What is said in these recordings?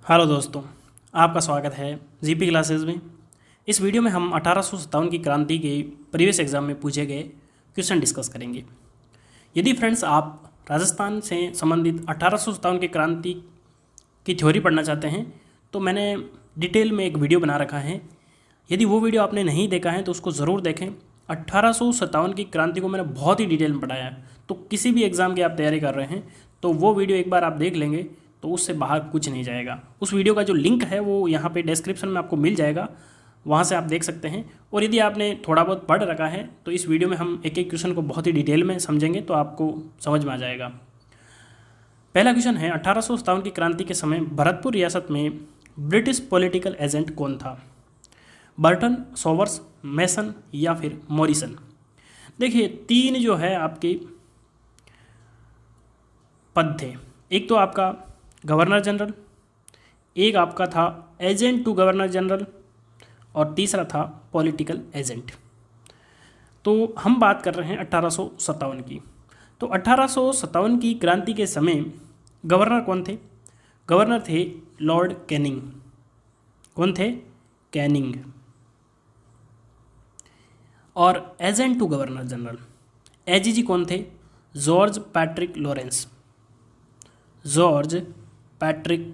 Hello दोस्तों, आपका स्वागत है जीपी क्लासेस में। इस वीडियो में हम 1857 की क्रांति के प्रीवियस एग्जाम में पूछे गए क्वेश्चन डिस्कस करेंगे। यदि फ्रेंड्स आप राजस्थान से संबंधित 1857 की क्रांति की थ्योरी पढ़ना चाहते हैं तो मैंने डिटेल में एक वीडियो बना रखा है। यदि वो वीडियो आपने नहीं देखा है तो उसको ज़रूर देखें। 1857 की क्रांति को मैंने बहुत ही डिटेल में पढ़ाया है, तो किसी भी एग्ज़ाम की आप तैयारी कर रहे हैं तो वो वीडियो एक बार आप देख लेंगे तो उससे बाहर कुछ नहीं जाएगा। उस वीडियो का जो लिंक है वो यहाँ पे डिस्क्रिप्शन में आपको मिल जाएगा, वहाँ से आप देख सकते हैं। और यदि आपने थोड़ा बहुत पढ़ रखा है तो इस वीडियो में हम एक एक क्वेश्चन को बहुत ही डिटेल में समझेंगे तो आपको समझ में आ जाएगा। पहला क्वेश्चन है, 1857 की क्रांति के समय भरतपुर रियासत में ब्रिटिश पॉलिटिकल एजेंट कौन था? बर्टन, सोवर्स, मैसन या फिर मॉरिसन? देखिए, तीन जो है आपके पद थे। एक तो आपका गवर्नर जनरल, एक आपका था एजेंट टू गवर्नर जनरल और तीसरा था पॉलिटिकल एजेंट। तो हम बात कर रहे हैं 1857 की। तो 1857 की क्रांति के समय गवर्नर कौन थे? गवर्नर थे लॉर्ड कैनिंग। कौन थे? कैनिंग। और agent to governor general AGG कौन थे? George Patrick Lawrence. George Patrick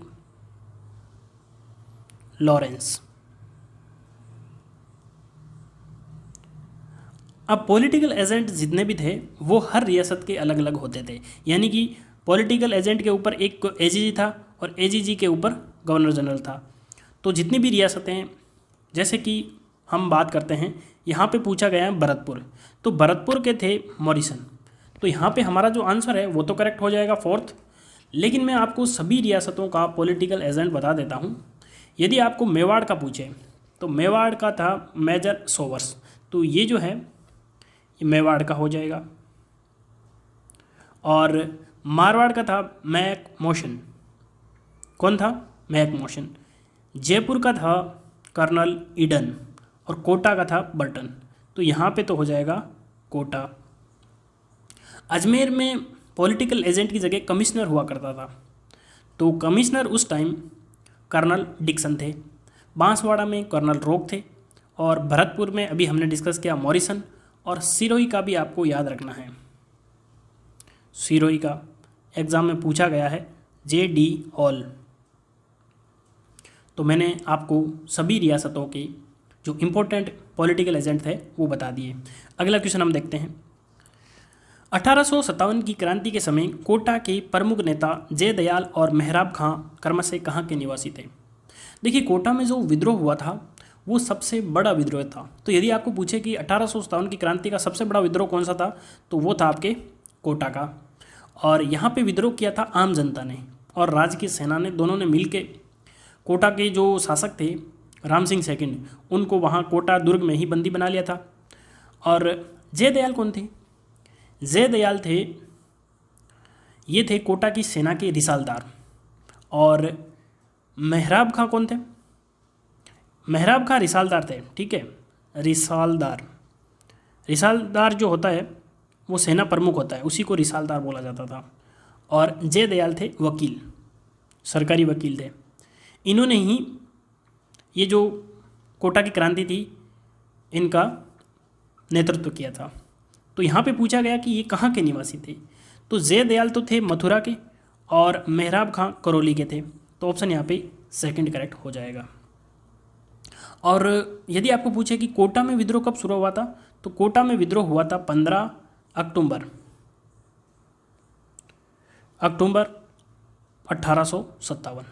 Lawrence. अब पॉलिटिकल एजेंट जितने भी थे वो हर रियासत के अलग अलग होते थे, यानी कि पॉलिटिकल एजेंट के ऊपर एक एजीजी था और एजीजी के ऊपर गवर्नर जनरल था। तो जितनी भी रियासतें, जैसे कि हम बात करते हैं, यहाँ पे पूछा गया है भरतपुर, तो भरतपुर के थे मॉरिसन। तो यहाँ पे हमारा जो आंसर है वो तो करेक्ट हो जाएगा फोर्थ। लेकिन मैं आपको सभी रियासतों का पॉलिटिकल एजेंट बता देता हूँ। यदि आपको मेवाड़ का पूछे तो मेवाड़ का था मेजर सोवर्स, तो ये जो है ये मेवाड़ का हो जाएगा। और मारवाड़ का था मैक मोशन। कौन था? Mac motion. जयपुर का था कर्नल ईडन और कोटा का था बर्टन, तो यहाँ पे तो हो जाएगा कोटा। अजमेर में पॉलिटिकल एजेंट की जगह कमिश्नर हुआ करता था, तो कमिश्नर उस टाइम कर्नल डिक्सन थे। बांसवाड़ा में कर्नल रोक थे। और भरतपुर में अभी हमने डिस्कस किया मॉरिसन। और सिरोही का भी आपको याद रखना है, सिरोही का एग्ज़ाम में पूछा गया है, JD हॉल। तो मैंने आपको सभी रियासतों के जो इम्पोर्टेंट पॉलिटिकल एजेंट थे वो बता दिए। अगला क्वेश्चन हम देखते हैं। 1857 की क्रांति के समय कोटा के प्रमुख नेता जयदयाल और मेहराब खां क्रमशः कहाँ के निवासी थे? देखिए, कोटा में जो विद्रोह हुआ था वो सबसे बड़ा विद्रोह था। तो यदि आपको पूछे कि 1857 की क्रांति का सबसे बड़ा विद्रोह कौन सा था, तो वो था आपके कोटा का। और यहाँ पे विद्रोह किया था आम जनता ने और राज्य की सेना ने, दोनों ने मिल के कोटा के जो शासक थे राम सिंह सेकंड, उनको वहाँ कोटा दुर्ग में ही बंदी बना लिया था। और जयदयाल कौन थे? जयदयाल थे, ये थे कोटा की सेना के रिसालदार। और मेहराब खां कौन थे? मेहराब खां रिसालदार थे, ठीक है, रिसालदार। रिसालदार जो होता है वो सेना प्रमुख होता है, उसी को रिसालदार बोला जाता था। और जयदयाल थे वकील, सरकारी वकील थे। इन्होंने ही ये जो कोटा की क्रांति थी इनका नेतृत्व किया था। तो यहाँ पे पूछा गया कि ये कहाँ के निवासी थे, तो जयदयाल तो थे मथुरा के और मेहराब खां करौली के थे, तो ऑप्शन यहाँ पे सेकंड करेक्ट हो जाएगा। और यदि आपको पूछे कि कोटा में विद्रोह कब शुरू हुआ था, तो कोटा में विद्रोह हुआ था 15 अक्टूबर 1857।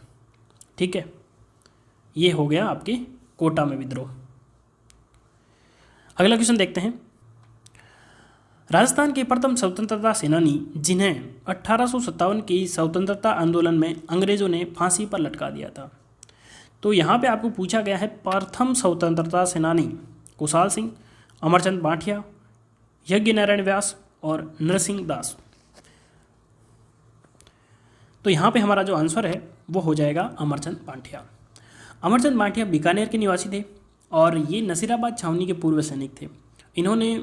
ठीक है, ये हो गया आपके कोटा में विद्रोह। अगला क्वेश्चन देखते हैं। राजस्थान के प्रथम स्वतंत्रता सेनानी जिन्हें 1857 की स्वतंत्रता आंदोलन में अंग्रेजों ने फांसी पर लटका दिया था, तो यहाँ पे आपको पूछा गया है प्रथम स्वतंत्रता सेनानी कुशाल सिंह, अमरचंद बांठिया, यज्ञ नारायण व्यास और नरसिंह दास। तो यहाँ पे हमारा जो आंसर है वो हो जाएगा अमरचंद बांठिया। अमरचंद बांठिया बीकानेर के निवासी थे और ये नसीराबाद छावनी के पूर्व सैनिक थे। इन्होंने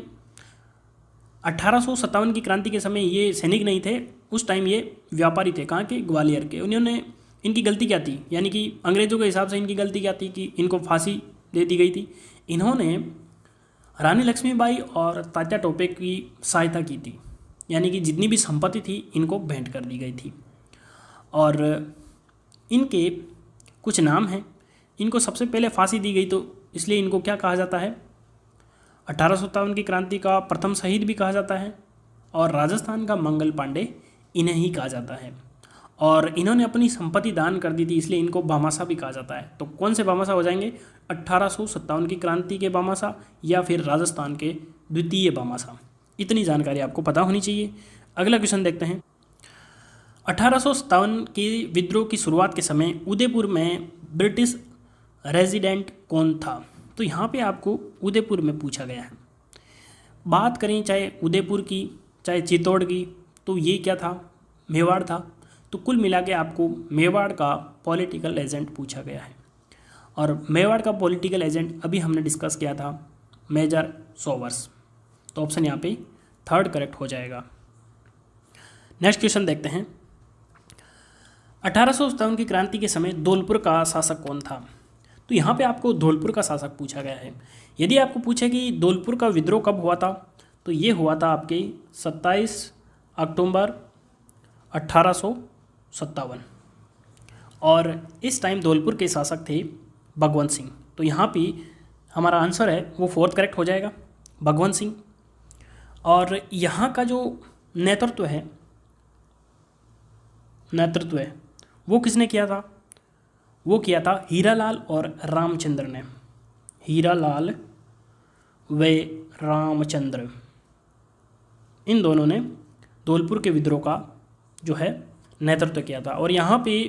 1857 की क्रांति के समय ये सैनिक नहीं थे, उस टाइम ये व्यापारी थे, कहाँ के? ग्वालियर के। उन्होंने इनकी गलती क्या थी, यानी कि अंग्रेज़ों के हिसाब से इनकी गलती क्या थी कि इनको फांसी दे दी गई थी। इन्होंने रानी लक्ष्मीबाई और तात्या टोपे की सहायता की थी, यानी कि जितनी भी संपत्ति थी इनको भेंट कर दी गई थी। और इनके कुछ नाम हैं। इनको सबसे पहले फांसी दी गई, तो इसलिए इनको क्या कहा जाता है, 1857 की क्रांति का प्रथम शहीद भी कहा जाता है। और राजस्थान का मंगल पांडे इन्हें ही कहा जाता है। और इन्होंने अपनी संपत्ति दान कर दी थी, इसलिए इनको भामाशाह भी कहा जाता है। तो कौन से भामाशाह हो जाएंगे, 1857 की क्रांति के भामाशाह या फिर राजस्थान के द्वितीय भामाशाह। इतनी जानकारी आपको पता होनी चाहिए। अगला क्वेश्चन देखते हैं। 1857 के विद्रोह की शुरुआत के समय उदयपुर में ब्रिटिश रेजिडेंट कौन था। तो यहाँ पे आपको उदयपुर में पूछा गया है। बात करें चाहे उदयपुर की चाहे चित्तौड़ की, तो ये क्या था, मेवाड़ था। तो कुल मिला के आपको मेवाड़ का पॉलिटिकल एजेंट पूछा गया है। और मेवाड़ का पॉलिटिकल एजेंट अभी हमने डिस्कस किया था, मेजर सोवर्स। तो ऑप्शन यहाँ पे थर्ड करेक्ट हो जाएगा। नेक्स्ट क्वेश्चन देखते हैं। 1857 की क्रांति के समय धौलपुर का शासक कौन था। तो यहाँ पे आपको धौलपुर का शासक पूछा गया है। यदि आपको पूछे कि धौलपुर का विद्रोह कब हुआ था, तो ये हुआ था आपके 27 अक्टूबर 1857। और इस टाइम धौलपुर के शासक थे भगवंत सिंह। तो यहाँ पे हमारा आंसर है वो फोर्थ करेक्ट हो जाएगा, भगवंत सिंह। और यहाँ का जो नेतृत्व है वो किसने किया था, वो किया था हीरालाल और रामचंद्र ने। हीरालाल व रामचंद्र, इन दोनों ने धौलपुर के विद्रोह का जो है नेतृत्व किया था। और यहाँ पे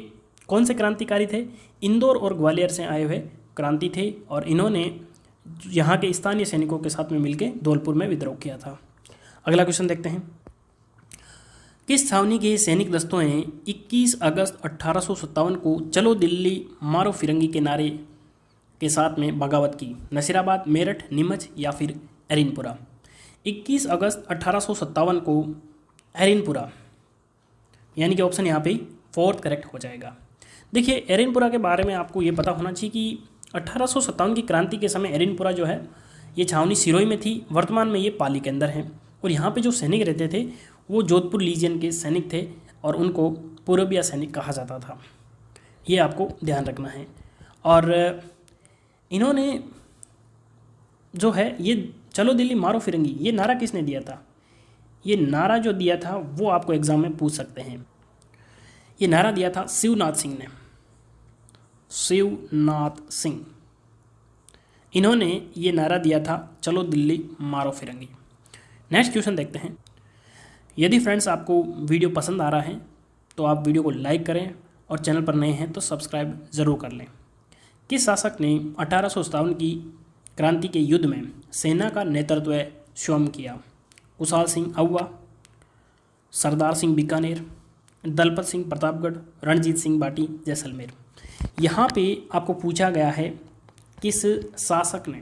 कौन से क्रांतिकारी थे, इंदौर और ग्वालियर से आए हुए क्रांति थे। और इन्होंने यहाँ के स्थानीय सैनिकों के साथ में मिलकर धौलपुर में विद्रोह किया था। अगला क्वेश्चन देखते हैं। किस छावनी के सैनिक दस्तों ने 21 अगस्त 1857 को चलो दिल्ली मारो फिरंगी के नारे के साथ में बगावत की। नसीराबाद, मेरठ, नीमच या फिर एरिनपुरा। 21 अगस्त 1857 को एरिनपुरा, यानी कि ऑप्शन यहाँ पे फोर्थ करेक्ट हो जाएगा। देखिए एरिनपुरा के बारे में आपको ये पता होना चाहिए कि 1857 की क्रांति के समय एरिनपुरा जो है ये छावनी सिरोही में थी। वर्तमान में ये पाली के अंदर है। और यहाँ पे जो सैनिक रहते थे वो जोधपुर लीजियन के सैनिक थे और उनको पूर्बिया सैनिक कहा जाता था। ये आपको ध्यान रखना है। और इन्होंने जो है ये चलो दिल्ली मारो फिरंगी, ये नारा किसने दिया था, ये नारा जो दिया था वो आपको एग्जाम में पूछ सकते हैं। ये नारा दिया था शिवनाथ सिंह ने, शिवनाथ सिंह। इन्होंने ये नारा दिया था चलो दिल्ली मारो फिरंगी। नेक्स्ट क्वेश्चन देखते हैं। यदि फ्रेंड्स आपको वीडियो पसंद आ रहा है तो आप वीडियो को लाइक करें और चैनल पर नए हैं तो सब्सक्राइब ज़रूर कर लें। किस शासक ने 1857 की क्रांति के युद्ध में सेना का नेतृत्व स्वयं किया। कुशाल सिंह आहुआ, सरदार सिंह बीकानेर, दलपत सिंह प्रतापगढ़, रणजीत सिंह बाटी जैसलमेर। यहाँ पे आपको पूछा गया है किस शासक ने,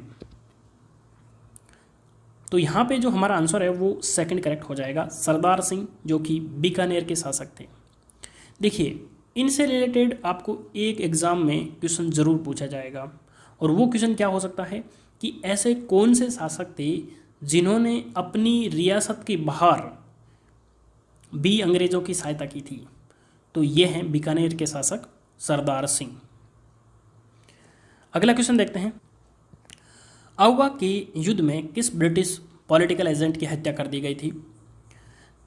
तो यहाँ पे जो हमारा आंसर है वो सेकंड करेक्ट हो जाएगा, सरदार सिंह, जो कि बीकानेर के शासक थे। देखिए इनसे रिलेटेड आपको एक एग्ज़ाम में क्वेश्चन ज़रूर पूछा जाएगा। और वो क्वेश्चन क्या हो सकता है कि ऐसे कौन से शासक थे जिन्होंने अपनी रियासत के बाहर भी अंग्रेज़ों की सहायता की थी। तो ये हैं बीकानेर के शासक सरदार सिंह। अगला क्वेश्चन देखते हैं। आहुआ के युद्ध में किस ब्रिटिश पॉलिटिकल एजेंट की हत्या कर दी गई थी।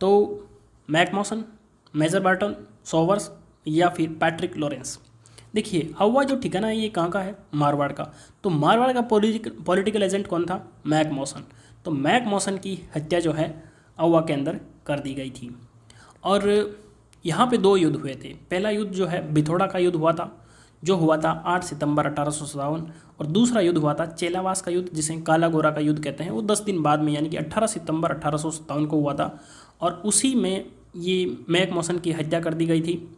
तो मैकमॉसन, मेजर बर्टन, सोवर्स या फिर पैट्रिक लॉरेंस। देखिए आहुआ जो ठिकाना है ये कहाँ का है, मारवाड़ का। तो मारवाड़ का पॉलिटिकल एजेंट कौन था, मैकमॉसन। तो मैकमॉसन की हत्या जो है आहुआ के अंदर कर दी गई थी। और यहाँ पे दो युद्ध हुए थे। पहला युद्ध जो है बिथोड़ा का युद्ध हुआ था, जो हुआ था 8 सितंबर 1857। और दूसरा युद्ध हुआ था चेलावास का युद्ध, जिसे काला गोरा का युद्ध कहते हैं। वो 10 दिन बाद में यानी कि 18 सितंबर 1857 को हुआ था। और उसी में ये मैकमॉसन की हत्या कर दी गई थी।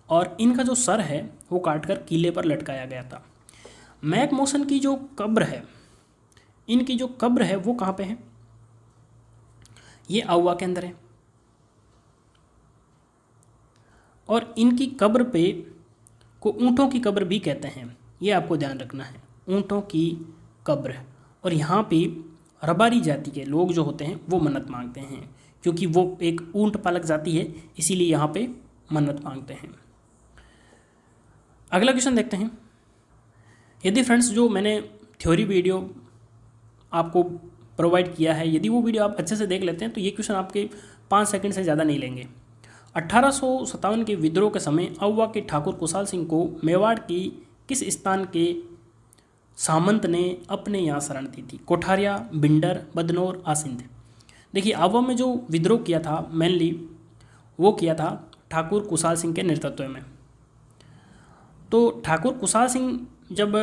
और इनका जो सर है वो काटकर किले पर लटकाया गया था। मैकमॉसन की जो कब्र है, इनकी जो कब्र है वो कहाँ पे है, ये आहुआ के अंदर है। और इनकी कब्र पे को ऊँटों की कब्र भी कहते हैं, ये आपको ध्यान रखना है, ऊँटों की कब्र। और यहाँ पे रबारी जाति के लोग जो होते हैं वो मन्नत मांगते हैं, क्योंकि वो एक ऊँट पालक जाति है, इसीलिए यहाँ पे मन्नत मांगते हैं। अगला क्वेश्चन देखते हैं। यदि फ्रेंड्स जो मैंने थ्योरी वीडियो आपको प्रोवाइड किया है, यदि वो वीडियो आप अच्छे से देख लेते हैं तो ये क्वेश्चन आपके 5 सेकंड से ज़्यादा नहीं लेंगे। 1857 के विद्रोह के समय अहुआ के ठाकुर कुशाल सिंह को मेवाड़ की किस स्थान के सामंत ने अपने यहाँ शरण दी थी? कोठारिया, बिंडर, बदनौर, आसिंद। देखिए अहुआ में जो विद्रोह किया था मेनली वो किया था ठाकुर कुशाल सिंह के नेतृत्व में। तो ठाकुर कुशाल सिंह जब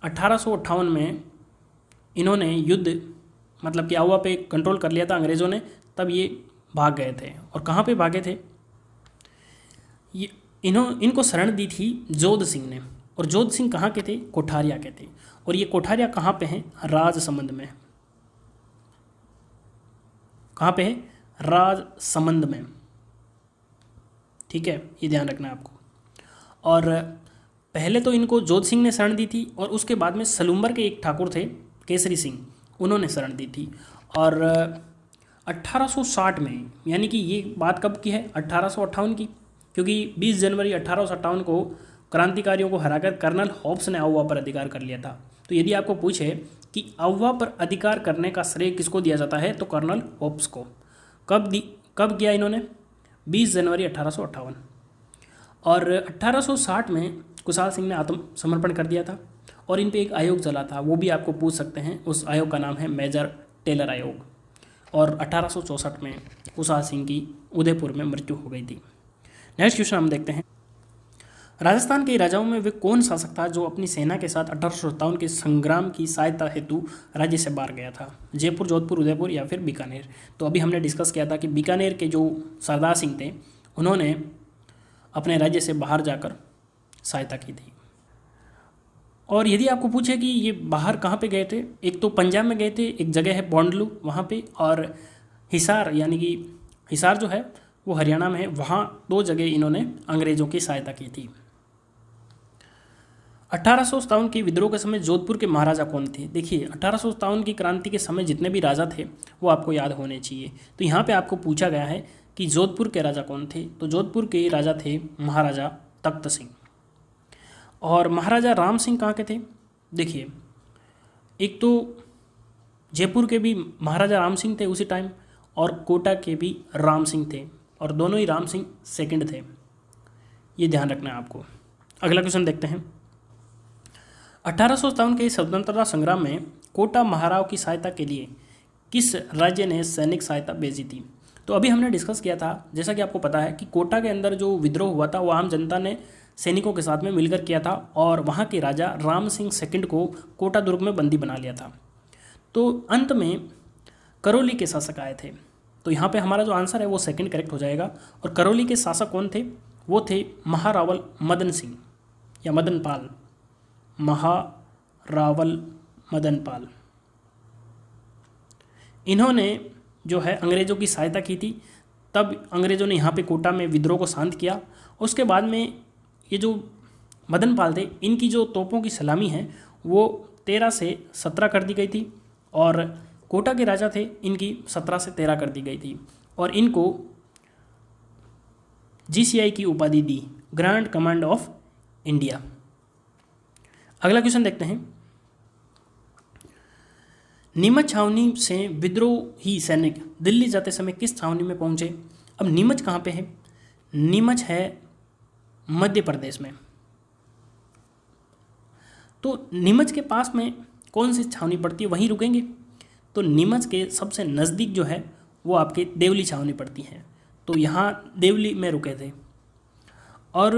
1858 में इन्होंने युद्ध मतलब कि अहुआ पे कंट्रोल कर लिया था अंग्रेज़ों ने, तब ये भाग गए थे। और कहाँ पे भागे थे? ये इनको शरण दी थी जोध सिंह ने। और जोध सिंह कहाँ के थे? कोठारिया के थे। और ये कोठारिया कहाँ पे हैं? राजसमंद में। कहाँ पे है? राजसमंद में। ठीक है, ये ध्यान रखना है आपको। और पहले तो इनको जोध सिंह ने शरण दी थी और उसके बाद में सलूम्बर के एक ठाकुर थे केसरी सिंह, उन्होंने शरण दी थी। और 1860 में, यानी कि ये बात कब की है? 1858 की, क्योंकि 20 जनवरी 1857 को क्रांतिकारियों को हराकर कर्नल होब्स ने अहुआ पर अधिकार कर लिया था। तो यदि आपको पूछे कि अहुआ पर अधिकार करने का श्रेय किसको दिया जाता है, तो कर्नल होब्स को। कब किया इन्होंने? 20 जनवरी 1858। और 1860 में कुशाल सिंह ने आत्मसमर्पण कर दिया था और इन पे एक आयोग चला था, वो भी आपको पूछ सकते हैं। उस आयोग का नाम है मेजर टेलर आयोग। और 1864 में कुशाल सिंह की उदयपुर में मृत्यु हो गई थी। नेक्स्ट क्वेश्चन हम देखते हैं। राजस्थान के राजाओं में वे कौन शासक था जो अपनी सेना के साथ 1857 के संग्राम की सहायता हेतु राज्य से बाहर गया था? जयपुर, जोधपुर, उदयपुर या फिर बीकानेर? तो अभी हमने डिस्कस किया था कि बीकानेर के जो सरदार सिंह थे उन्होंने अपने राज्य से बाहर जाकर सहायता की थी। और यदि आपको पूछे कि ये बाहर कहाँ पे गए थे, एक तो पंजाब में गए थे, एक जगह है बोंडलू वहाँ पे, और हिसार यानी कि हिसार जो है वो हरियाणा में है, वहाँ 2 जगह इन्होंने अंग्रेज़ों की सहायता की थी। 1857 के विद्रोह के समय जोधपुर के महाराजा कौन थे? देखिए 1857 की क्रांति के समय जितने भी राजा थे वो आपको याद होने चाहिए। तो यहाँ पे आपको पूछा गया है कि जोधपुर के राजा कौन थे? तो जोधपुर के राजा थे महाराजा तख्त सिंह। और महाराजा राम सिंह कहाँ के थे? देखिए एक तो जयपुर के भी महाराजा राम सिंह थे उसी टाइम, और कोटा के भी राम सिंह थे, और दोनों ही राम सिंह सेकंड थे। ये ध्यान रखना है आपको। अगला क्वेश्चन देखते हैं। 1857 के स्वतंत्रता संग्राम में कोटा महाराव की सहायता के लिए किस राज्य ने सैनिक सहायता भेजी थी? तो अभी हमने डिस्कस किया था, जैसा कि आपको पता है कि कोटा के अंदर जो विद्रोह हुआ था वो आम जनता ने सैनिकों के साथ में मिलकर किया था, और वहाँ के राजा राम सिंह सेकंड को कोटा दुर्ग में बंदी बना लिया था। तो अंत में करौली के शासक आए थे। तो यहाँ पे हमारा जो आंसर है वो सेकंड करेक्ट हो जाएगा। और करौली के शासक कौन थे? वो थे महारावल मदन सिंह या मदन पाल, महारावल मदन पाल। इन्होंने जो है अंग्रेज़ों की सहायता की थी। तब अंग्रेज़ों ने यहाँ पे कोटा में विद्रोह को शांत किया। उसके बाद में ये जो मदन पाल थे, इनकी जो तोपों की सलामी है वो 13 से 17 कर दी गई थी, और कोटा के राजा थे इनकी 17 से 13 कर दी गई थी, और इनको GCI की उपाधि दी, ग्रैंड कमांड ऑफ इंडिया। अगला क्वेश्चन देखते हैं। नीमच छावनी से विद्रोही सैनिक दिल्ली जाते समय किस छावनी में पहुंचे? अब नीमच कहाँ पे है? नीमच है मध्य प्रदेश में। तो नीमच के पास में कौन सी छावनी पड़ती है, वहीं रुकेंगे? तो नीमच के सबसे नज़दीक जो है वो आपके देवली छावनी पड़ती है। तो यहाँ देवली में रुके थे। और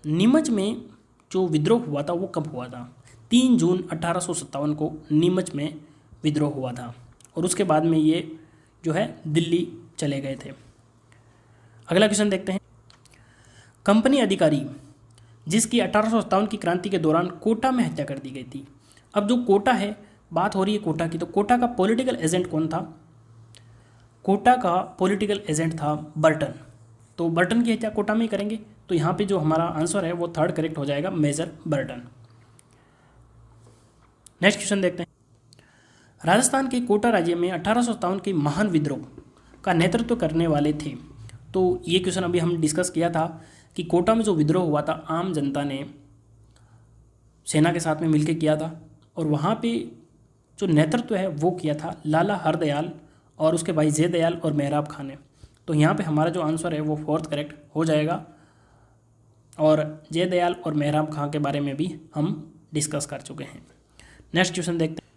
नीमच में जो विद्रोह हुआ था वो कब हुआ था? 3 जून 1857 को नीमच में विद्रोह हुआ था, और उसके बाद में ये जो है दिल्ली चले गए थे। अगला क्वेश्चन देखते हैं। कंपनी अधिकारी जिसकी 1857 की क्रांति के दौरान कोटा में हत्या कर दी गई थी। अब जो कोटा है, बात हो रही है कोटा की, तो कोटा का पॉलिटिकल एजेंट कौन था? कोटा का पॉलिटिकल एजेंट था बर्टन। तो बर्टन की हत्या कोटा में ही करेंगे। तो तो यहाँ पे जो हमारा आंसर है वो थर्ड करेक्ट हो जाएगा, मेजर बर्टन। नेक्स्ट क्वेश्चन देखते हैं। राजस्थान के कोटा राज्य में 1857 के महान विद्रोह का नेतृत्व करने वाले थे। तो ये क्वेश्चन अभी हम डिस्कस किया था कि कोटा में जो विद्रोह हुआ था आम जनता ने सेना के साथ में मिलकर किया था, और वहाँ पे जो नेतृत्व है वो किया था लाला हरदयाल और उसके भाई जयदयाल और मेहराब खान ने। तो यहाँ पे हमारा जो आंसर है वो फोर्थ करेक्ट हो जाएगा, और जयदयाल और मेहराब खान के बारे में भी हम डिस्कस कर चुके हैं। नेक्स्ट क्वेश्चन देखते हैं।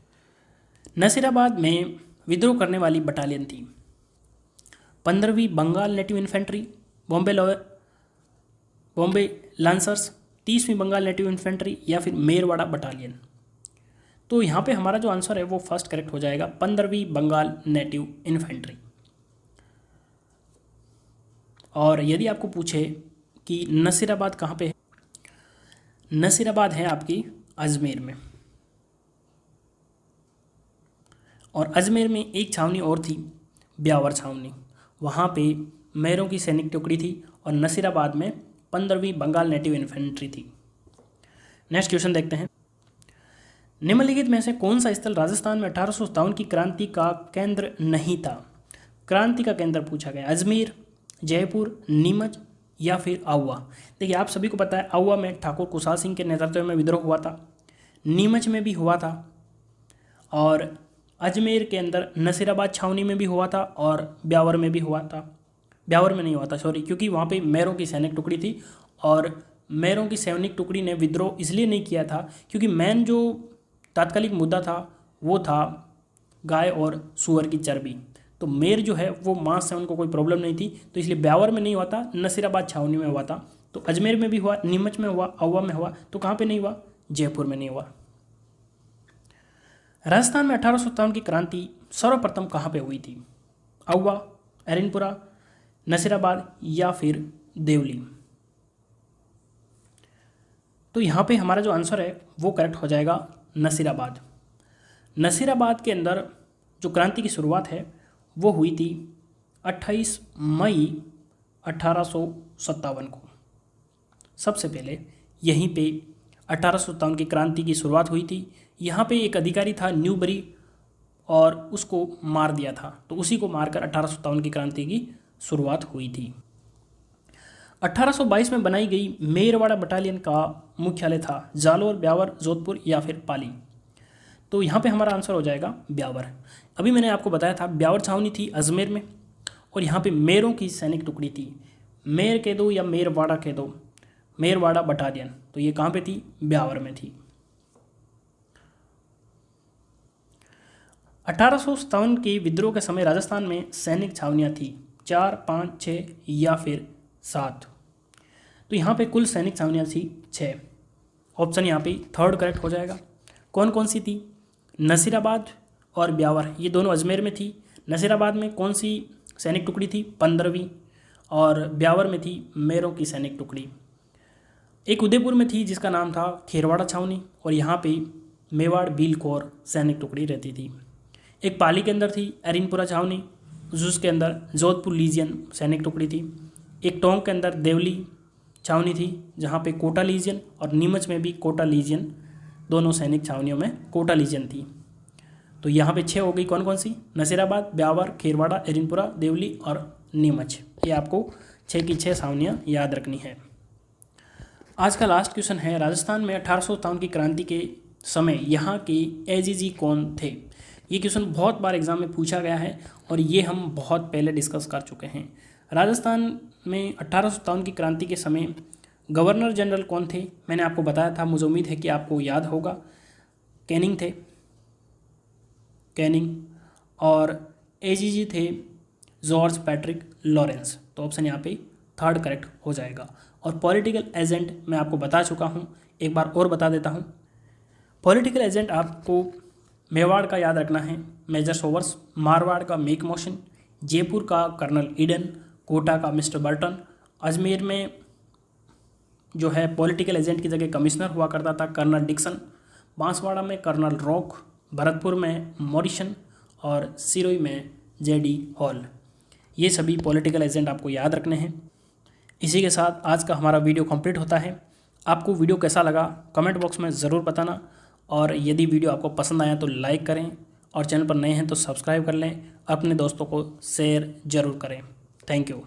नसीराबाद में विद्रोह करने वाली बटालियन थी 15वीं Bengal native infantry, Bombay lancers, 30वीं बंगाल नेटिव इन्फेंट्री या फिर मेरवाड़ा बटालियन। तो यहाँ पे हमारा जो आंसर है वो फर्स्ट करेक्ट हो जाएगा, 15वीं बंगाल नेटिव इन्फेंट्री। और यदि आपको पूछे कि नसीराबाद कहाँ पे है, नसीराबाद है आपकी अजमेर में, और अजमेर में एक छावनी और थी ब्यावर छावनी, वहाँ पे मेरों की सैनिक टुकड़ी थी, और नसीराबाद में 15वीं बंगाल नेटिव इन्फेंट्री थी। नेक्स्ट क्वेश्चन देखते हैं। निम्नलिखित में से कौन सा स्थल राजस्थान में 1857 की क्रांति का केंद्र नहीं था? क्रांति का केंद्र पूछा गया, अजमेर, जयपुर, नीमच या फिर आउवा। देखिए आप सभी को पता है आउवा में ठाकुर कुशाल सिंह के नेतृत्व में विद्रोह हुआ था, नीमच में भी हुआ था, और अजमेर के अंदर नसीराबाद छावनी में भी हुआ था, और ब्यावर में भी हुआ था। ब्यावर में नहीं हुआ था सॉरी, क्योंकि वहाँ पे मेरों की सैनिक टुकड़ी थी, और मेरों की सैनिक टुकड़ी ने विद्रोह इसलिए नहीं किया था क्योंकि मेन जो तात्कालिक मुद्दा था वो था गाय और सूअर की चर्बी। तो मेर जो है वो मांस से उनको कोई प्रॉब्लम नहीं थी, तो इसलिए ब्यावर में नहीं हुआ था, नसीराबाद छावनी में हुआ था। तो अजमेर में भी हुआ, नीमच में हुआ, आउवा में हुआ, तो कहाँ पे नहीं हुआ? जयपुर में नहीं हुआ। राजस्थान में 1857 की क्रांति सर्वप्रथम कहाँ पे हुई थी? आउवा, एरनपुरा, नसीराबाद या फिर देवली। तो यहाँ पे हमारा जो आंसर है वो करेक्ट हो जाएगा, नसीराबाद। नसीराबाद के अंदर जो क्रांति की शुरुआत है वो हुई थी 28 मई 1857 को। सबसे पहले यहीं पे 1857 की क्रांति की शुरुआत हुई थी। यहाँ पे एक अधिकारी था न्यूबरी, और उसको मार दिया था, तो उसी को मारकर 1857 की क्रांति की शुरुआत हुई थी। 1822 में बनाई गई मेरवाड़ा बटालियन का मुख्यालय था जालोर, ब्यावर, जोधपुर या फिर पाली। तो यहाँ पे हमारा आंसर हो जाएगा ब्यावर। अभी मैंने आपको बताया था ब्यावर छावनी थी अजमेर में, और यहाँ पे मेरों की सैनिक टुकड़ी थी, मेर कह दो या मेरवाड़ा कह दो, मेरवाड़ा बटालियन। तो ये कहाँ पे थी? ब्यावर में थी। 1857 के विद्रोह के समय राजस्थान में सैनिक छावनियाँ थी 4, 5, 6 या फिर 7। तो यहाँ पे कुल सैनिक छावनियाँ थी 6। ऑप्शन यहाँ पे थर्ड करेक्ट हो जाएगा। कौन कौन सी थी? नसीराबाद और ब्यावर, ये दोनों अजमेर में थी। नसीराबाद में कौन सी सैनिक टुकड़ी थी? 15वीं, और ब्यावर में थी मेरों की सैनिक टुकड़ी। एक उदयपुर में थी जिसका नाम था खेरवाड़ा छावनी, और यहाँ पे मेवाड़ बील कोर सैनिक टुकड़ी रहती थी। एक पाली के अंदर थी एरिनपुरा छावनी, जिसके अंदर जोधपुर लीजियन सैनिक टुकड़ी थी। एक टोंक के अंदर देवली छावनी थी जहाँ पे कोटा लीजियन, और नीमच में भी कोटा लीजियन, दोनों सैनिक छावनियों में कोटा लीजियन थी। तो यहाँ पे 6 हो गई। कौन कौन सी? नसीराबाद, ब्यावर, खेरवाड़ा, एरिनपुरा, देवली और नीमच। ये आपको 6 की 6 छावनियाँ याद रखनी है। आज का लास्ट क्वेश्चन है, राजस्थान में 1857 की क्रांति के समय यहाँ के एजीजी कौन थे? ये क्वेश्चन बहुत बार एग्जाम में पूछा गया है, और ये हम बहुत पहले डिस्कस कर चुके हैं। राजस्थान में 1857 की क्रांति के समय गवर्नर जनरल कौन थे? मैंने आपको बताया था, मुझे उम्मीद है कि आपको याद होगा। कैनिंग थे, कैनिंग, और एजीजी थे जॉर्ज पैट्रिक लॉरेंस। तो ऑप्शन यहाँ पे थर्ड करेक्ट हो जाएगा। और पॉलिटिकल एजेंट मैं आपको बता चुका हूँ, एक बार और बता देता हूँ। पॉलिटिकल एजेंट आपको मेवाड़ का याद रखना है, मेजर सोवर्स, मारवाड़ का मेक मोशन, जयपुर का कर्नल ईडन, कोटा का मिस्टर बर्टन, अजमेर में जो है पॉलिटिकल एजेंट की जगह कमिश्नर हुआ करता था कर्नल डिक्सन, बांसवाड़ा में कर्नल रॉक, भरतपुर में मॉरिसन, और सिरोही में जेडी हॉल। ये सभी पॉलिटिकल एजेंट आपको याद रखने हैं। इसी के साथ आज का हमारा वीडियो कंप्लीट होता है। आपको वीडियो कैसा लगा कमेंट बॉक्स में ज़रूर बताना, और यदि वीडियो आपको पसंद आया तो लाइक करें, और चैनल पर नए हैं तो सब्सक्राइब कर लें, अपने दोस्तों को शेयर ज़रूर करें। Thank you.